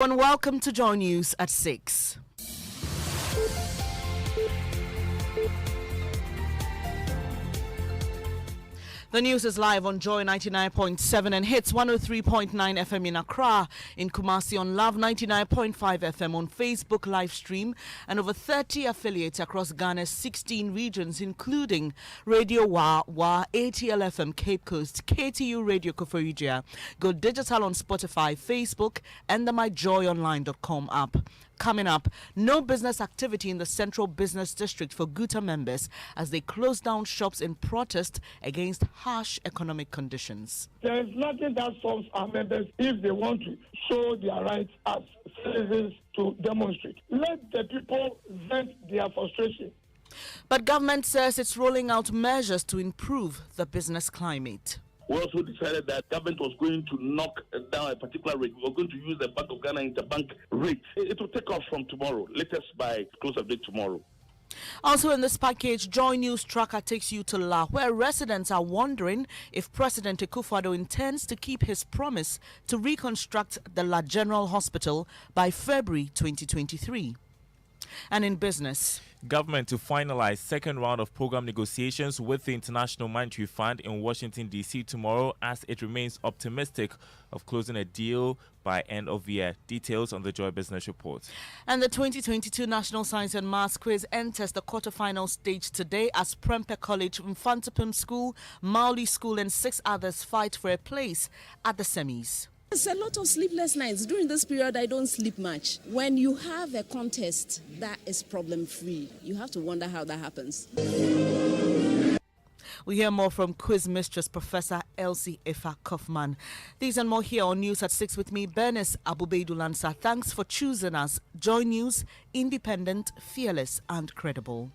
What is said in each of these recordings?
And welcome to Joy News at 6. The news is live on Joy 99.7 and hits 103.9 FM in Accra, in Kumasi on Love 99.5 FM on Facebook live stream, and over 30 affiliates across Ghana's 16 regions, including Radio Wa, ATL FM Cape Coast, KTU Radio Koforidua. Go digital on Spotify, Facebook, and the myjoyonline.com app. Coming up, no business activity in the Central Business District for Guta members as they close down shops in protest against harsh economic conditions. There is nothing that solves our members if they want to show their rights as citizens to demonstrate. Let the people vent their frustration. But government says it's rolling out measures to improve the business climate. We also decided that government was going to knock down a particular rate. We were going to use the Bank of Ghana interbank rate. It will take off from tomorrow, latest by close of day tomorrow. Also in this package, Joy News Tracker takes you to La, where residents are wondering if President Akufo-Addo intends to keep his promise to reconstruct the La General Hospital by February 2023. And in business, government to finalize second round of program negotiations with the International Monetary Fund in Washington, D.C. tomorrow, as it remains optimistic of closing a deal by end of year. Details on the Joy Business Report. And the 2022 National Science and Maths Quiz enters the quarterfinal stage today as Prempeh College, Mfantapim School, Mauli School and 6 others fight for a place at the semis. There's a lot of sleepless nights. During this period, I don't sleep much. When you have a contest that is problem-free, you have to wonder how that happens. We hear more from quiz mistress Professor Elsie Efa Kaufman. These and more here on News at 6 with me, Bernice Abu-Baidoo Lansah. Thanks for choosing us. Joy News, independent, fearless and credible.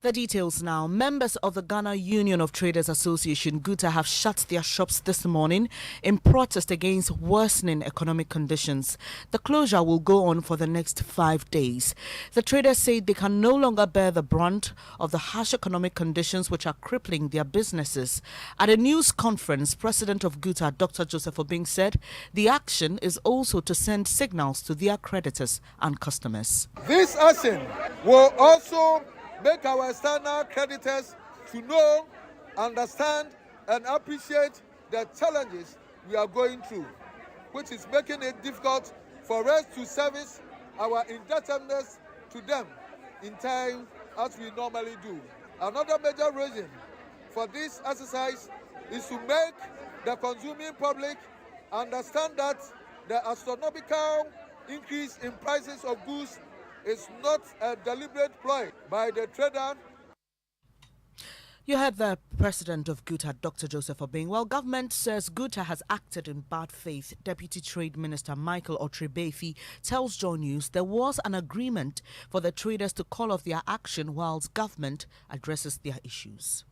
The details now. Members of the Ghana Union of Traders Association, GUTA, have shut their shops this morning in protest against worsening economic conditions. The closure will go on for the next 5 days. The traders say they can no longer bear the brunt of the harsh economic conditions which are crippling their businesses. At a news conference, President of GUTA, Dr. Joseph Obing, said the action is also to send signals to their creditors and customers. This action will also make our external creditors to know, understand, and appreciate the challenges we are going through, which is making it difficult for us to service our indebtedness to them in time as we normally do. Another major reason for this exercise is to make the consuming public understand that the astronomical increase in prices of goods is not a deliberate ploy by the trader. You heard the president of GUTA, Dr. Joseph Obing. Well, government says GUTA has acted in bad faith. Deputy Trade Minister Michael Otrebefi tells Joy News there was an agreement for the traders to call off their action whilst government addresses their issues.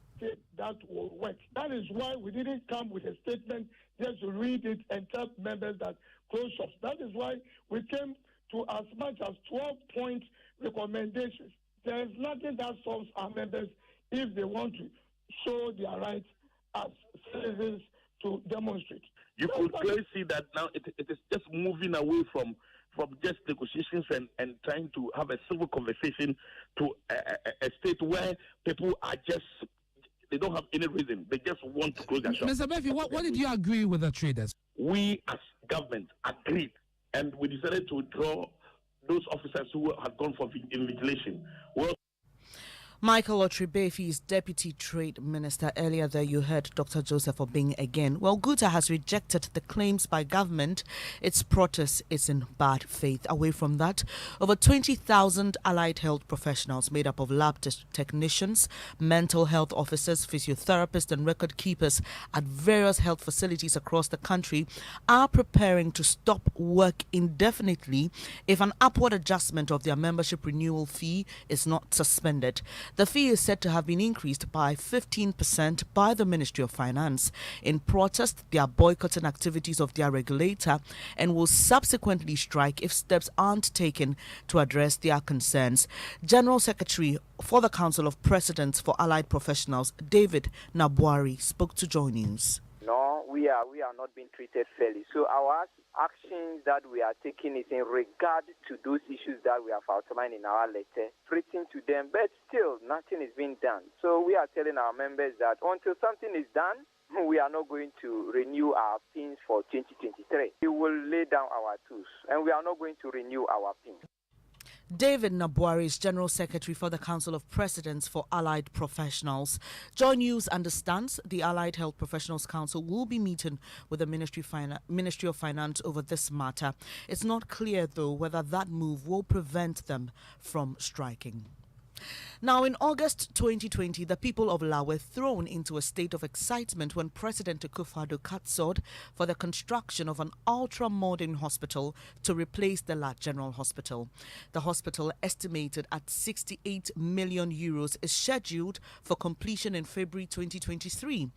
That will work. That is why we didn't come with a statement just to read it and tell members that close shops. That is why we came to as much as 12-point recommendations. There is nothing that solves our members if they want to show their rights as citizens to demonstrate. You could clearly see that now it is just moving away from just negotiations and trying to have a civil conversation to a state where people are just, they don't have any reason. They just want to close their shop. Mr. Befi, what did you agree with the traders? We as government agreed, and we decided to withdraw those officers who had gone for invigilation. Well, Michael Otrebefi is Deputy Trade Minister. Earlier there you heard Dr. Joseph Obing again. Well, GUTA has rejected the claims by government. Its protest is in bad faith. Away from that, over 20,000 allied health professionals made up of lab technicians, mental health officers, physiotherapists and record keepers at various health facilities across the country are preparing to stop work indefinitely if an upward adjustment of their membership renewal fee is not suspended. The fee is said to have been increased by 15% by the Ministry of Finance. In protest, they are boycotting activities of their regulator and will subsequently strike if steps aren't taken to address their concerns. General Secretary for the Council of Presidents for Allied Professionals, David Nabwari, spoke to Joy News. No, we are not being treated fairly. So our actions that we are taking is in regard to those issues that we have outlined in our letter, written to them, but still nothing is being done. So we are telling our members that until something is done, we are not going to renew our pins for 2023. We will lay down our tools, and we are not going to renew our pins. David Nabuari is General Secretary for the Council of Presidents for Allied Professionals. Joy News understands the Allied Health Professionals Council will be meeting with the Ministry of Finance over this matter. It's not clear, though, whether that move will prevent them from striking. Now, in August 2020, the people of Laos were thrown into a state of excitement when President Akufo-Addo cut sword for the construction of an ultra-modern hospital to replace the La General Hospital. The hospital, estimated at 68 million euros, is scheduled for completion in February 2023.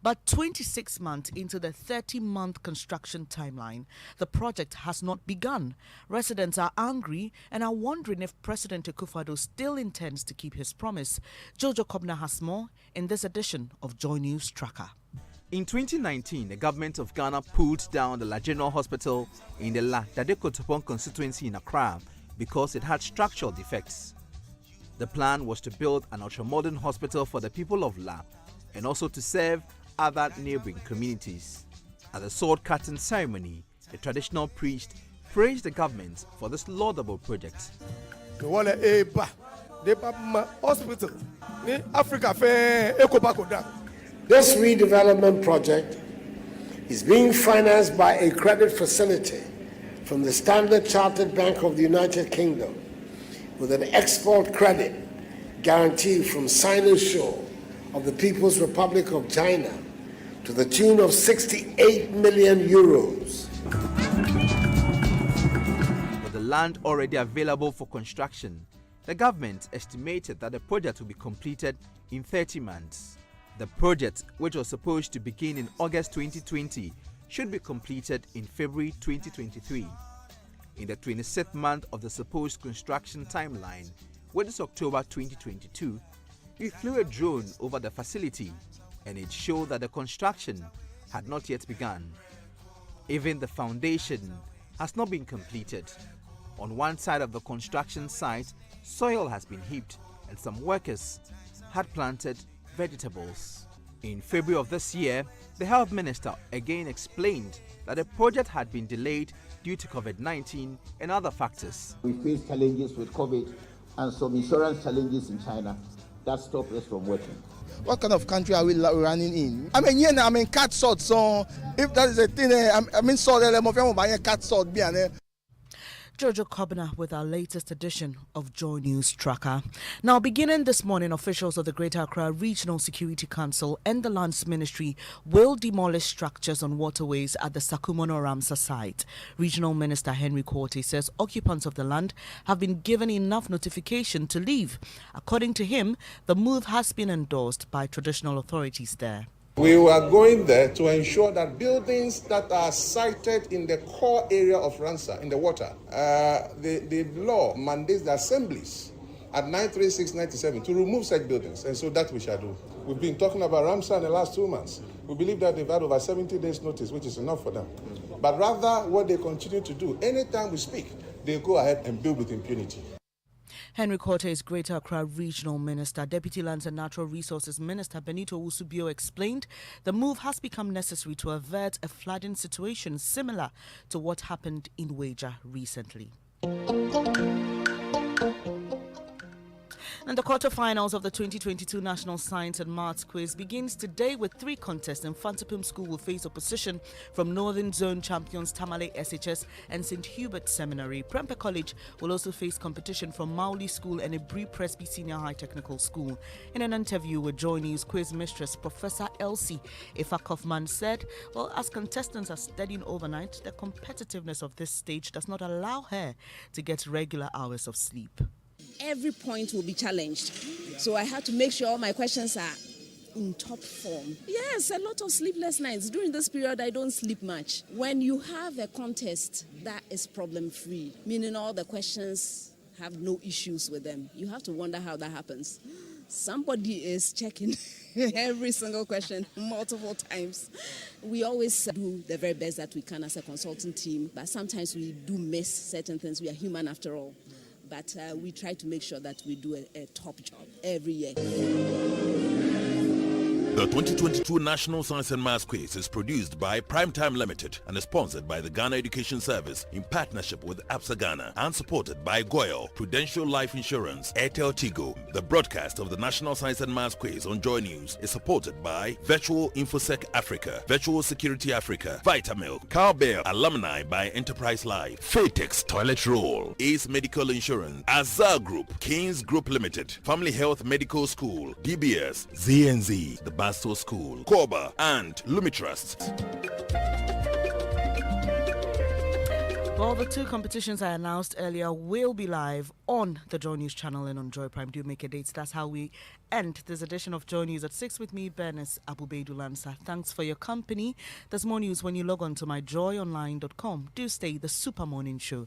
But 26 months into the 30-month construction timeline, the project has not begun. Residents are angry and are wondering if President Akufo-Addo still intends to keep his promise. Jojo Kobna has more in this edition of Joy News Tracker. In 2019, the government of Ghana pulled down the La General Hospital in the La Dade-Kotopon constituency in Accra because it had structural defects. The plan was to build an ultra-modern hospital for the people of La and also to serve other neighboring communities. At the sword-cutting ceremony, the traditional priest praised the government for this laudable project. Hospital Africa. This redevelopment project is being financed by a credit facility from the Standard Chartered Bank of the United Kingdom with an export credit guarantee from Sinosure of the People's Republic of China to the tune of 68 million euros. With the land already available for construction, the government estimated that the project will be completed in 30 months. The project, which was supposed to begin in August 2020, should be completed in February 2023. In the 26th month of the supposed construction timeline, which is October 2022, we flew a drone over the facility and it showed that the construction had not yet begun. Even the foundation has not been completed. On one side of the construction site, soil has been heaped and some workers had planted vegetables. In February of this year, the health minister again explained that the project had been delayed due to COVID-19 and other factors. We face challenges with COVID and some insurance challenges in China that stopped us from working. What kind of country are we running in? Cat sword, so if that is a thing, cat sword. Jojo Kobna with our latest edition of Joy News Tracker. Now, beginning this morning, officials of the Greater Accra Regional Security Council and the Lands Ministry will demolish structures on waterways at the Sakumono Ramsar site. Regional Minister Henry Quartey says occupants of the land have been given enough notification to leave. According to him, the move has been endorsed by traditional authorities there. We are going there to ensure that buildings that are sited in the core area of Ramsar, in the water, the law mandates the assemblies at 93697 to remove such buildings, and so that we shall do. We've been talking about Ramsar in the last 2 months. We believe that they've had over 70 days notice, which is enough for them. But rather, what they continue to do, anytime we speak, they go ahead and build with impunity. Henry Quartey is Greater Accra Regional Minister. Deputy Lands and Natural Resources Minister Benito Usubio explained the move has become necessary to avert a flooding situation similar to what happened in Waja recently. And the quarterfinals of the 2022 National Science and Maths Quiz begins today with 3 contests. Infantipum School will face opposition from Northern Zone champions Tamale SHS and St. Hubert Seminary. Prempeh College will also face competition from Mauli School and Ebri Presby Senior High Technical School. In an interview with Joy News quiz mistress Professor Elsie Ifa-Kaufman said, well, as contestants are studying overnight, the competitiveness of this stage does not allow her to get regular hours of sleep. Every point will be challenged. So I have to make sure all my questions are in top form. Yes, a lot of sleepless nights. During this period, I don't sleep much. When you have a contest that is problem-free, meaning all the questions have no issues with them, you have to wonder how that happens. Somebody is checking every single question multiple times. We always do the very best that we can as a consulting team, but sometimes we do miss certain things. We are human after all. But we try to make sure that we do a top job every year. The 2022 National Science and Maths Quiz is produced by Primetime Limited and is sponsored by the Ghana Education Service in partnership with APSA Ghana and supported by Goyle, Prudential Life Insurance, Airtel Tigo. The broadcast of the National Science and Maths Quiz on Joy News is supported by Virtual InfoSec Africa, Virtual Security Africa, Vitamilk, Cowbell, Alumni by Enterprise Life, Fatex Toilet Roll, Ace Medical Insurance, Azar Group, Kings Group Limited, Family Health Medical School, DBS, ZNZ, the Basto School, Korba, and Lumitrust. Well, the two competitions I announced earlier will be live on the Joy News channel and on Joy Prime. Do make a date. That's how we end this edition of Joy News at 6 with me, Bernice Abu-Baidoo Lansah. Thanks for your company. There's more news when you log on to myjoyonline.com. Do stay. The Super Morning Show